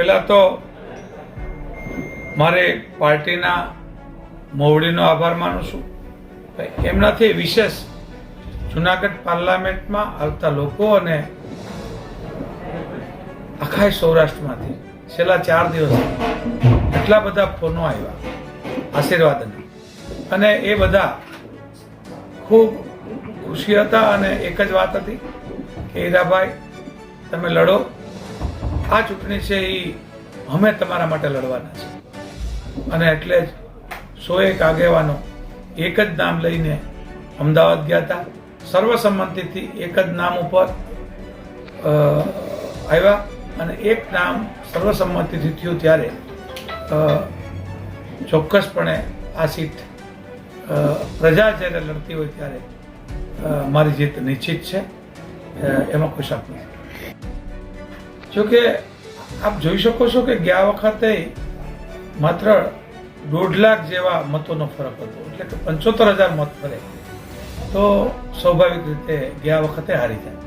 પહેલાં તો મારે પાર્ટીના મોવડીનો આભાર માનું છું. એમનાથી વિશેષ જુનાગઢ પાર્લામેન્ટમાં આવતા લોકો અને આખા સૌરાષ્ટ્રમાંથી છેલ્લા 4 દિવસ એટલા બધા ફોનો આવ્યા આશીર્વાદના, અને એ બધા ખૂબ ખુશી હતા. અને એક જ વાત હતી કે હીરાભાઈ, તમે લડો, આ ચૂંટણી છે એ અમે તમારા માટે લડવાના છે. અને એટલે જ 101 આગેવાનો એક જ નામ લઈને અમદાવાદ ગયા હતા. સર્વસંમતિથી એક જ નામ ઉપર આવ્યા, અને એક નામ સર્વસંમતિથી થયું ત્યારે ચોક્કસપણે આ સીટ પ્રજા જ્યારે લડતી હોય ત્યારે મારી જીત નિશ્ચિત છે, એમાં કોઈ શક નથી. જોકે આપ જોઈ શકો છો કે ગયા વખતે માત્ર 1.5 લાખ જેવા મતોનો ફરક હતો, એટલે કે 75,000 મત ફરે તો સ્વાભાવિક રીતે ગયા વખતે હારી જાય.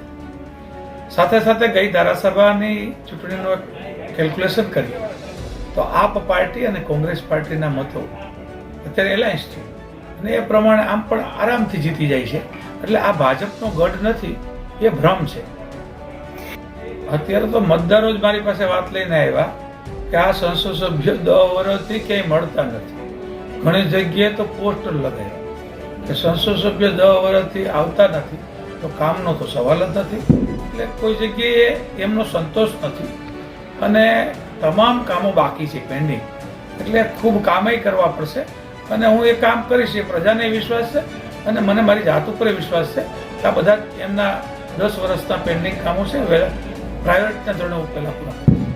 સાથે સાથે ગઈ ધારાસભાની ચૂંટણીનું કેલ્ક્યુલેશન કર્યું તો આપ પાર્ટી અને કોંગ્રેસ પાર્ટીના મતો અત્યારે એલાયન્સ છે, અને એ પ્રમાણે આમ પણ આરામથી જીતી જાય છે. એટલે આ ભાજપનો ગઢ નથી, એ ભ્રમ છે. અત્યારે તો મતદારો જ મારી પાસે વાત લઈને આવ્યા કે આ સંસદ સભ્ય 10 વર્ષથી ક્યાંય મળતા નથી. ઘણી જગ્યાએ તો પોસ્ટર લગાવ્યા કે સંસદ સભ્ય 10 વર્ષથી આવતા નથી, તો કામનો તો સવાલ જ નથી. એટલે કોઈ જગ્યાએ એમનો સંતોષ નથી, અને તમામ કામો બાકી છે, પેન્ડિંગ. એટલે ખૂબ કામય કરવા પડશે, અને હું એ કામ કરીશ. એ પ્રજાને વિશ્વાસ છે, અને મને મારી જાત ઉપર વિશ્વાસ છે કે આ બધા એમના 10 વર્ષના પેન્ડિંગ કામો છે પ્રાયોરિટીના ધોરણે હું પહેલાં પૂરા કરીશ.